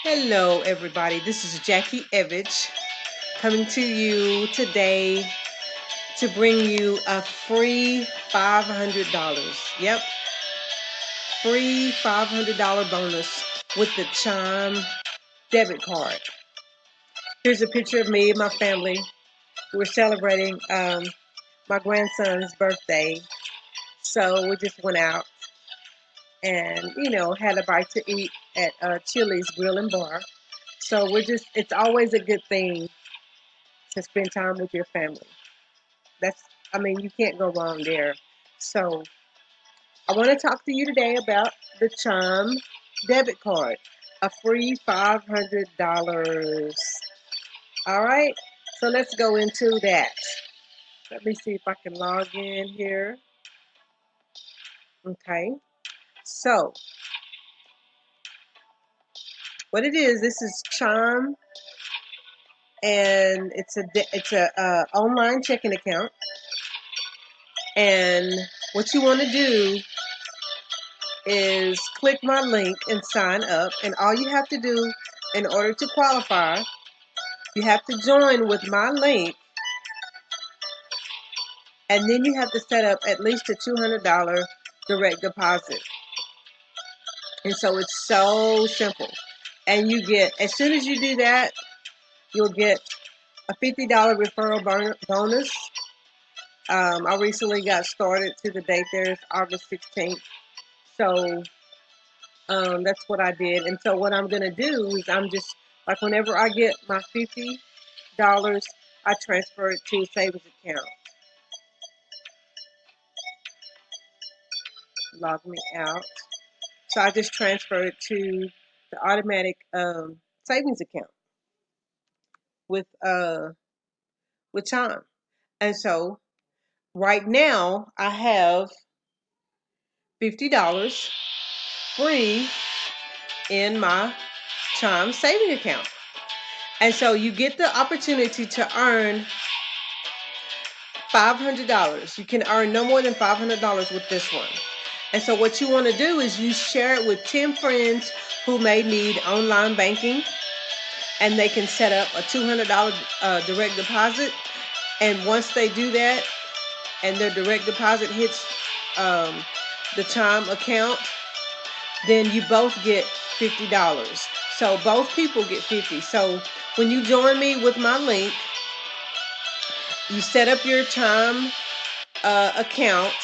Hello, everybody. This is Jackie Evich coming to you today to bring you a free $500. Yep, free $500 bonus with the Chime debit card. Here's a picture of me and my family. We're celebrating my grandson's birthday. So we just went out and, had a bite to eat at Chili's Grill and Bar. So it's always a good thing to spend time with your family. You can't go wrong there. So, I want to talk to you today about the Chime debit card, a free $500. All right, so let's go into that. Let me see if I can log in here. Okay, so what it is, this is Chime, and it's a online checking account. And what you want to do is click my link and sign up. And all you have to do in order to qualify, you have to join with my link. And then you have to set up at least a $200 direct deposit. And so it's so simple. And as soon as you do that, you'll get a $50 referral bonus. I recently got started to the date there is August 16th. So that's what I did. And so what I'm going to do is whenever I get my $50, I transfer it to a savings account. Log me out. So I just transfer it to the automatic savings account with Chime. And so right now I have $50 free in my Chime saving account. And so you get the opportunity to earn $500. You can earn no more than $500 with this one. And so what you want to do is you share it with 10 friends who may need online banking, and they can set up a $200 direct deposit. And once they do that and their direct deposit hits the Chime account, then you both get $50. So both people get 50. So when you join me with my link, you set up your Chime account.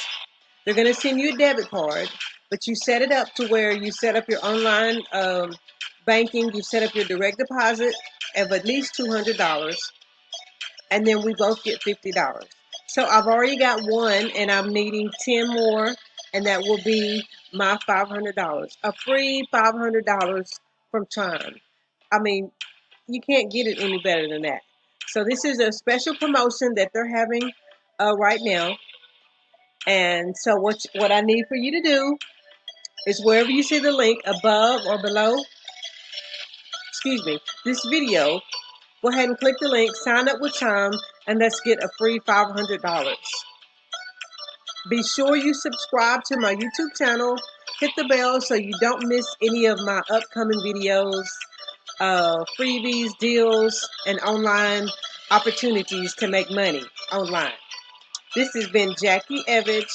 They're going to send you a debit card, but you set it up to where you set up your online banking, you set up your direct deposit of at least $200, and then we both get $50. So I've already got one, and I'm needing 10 more, and that will be my $500, a free $500 from Chime. I mean, you can't get it any better than that. So this is a special promotion that they're having right now. And so what I need for you to do is wherever you see the link above or below, this video, go ahead and click the link, sign up with Chime, and let's get a free $500. Be sure you subscribe to my YouTube channel, hit the bell so you don't miss any of my upcoming videos, freebies, deals, and online opportunities to make money online. This has been Jackie Evich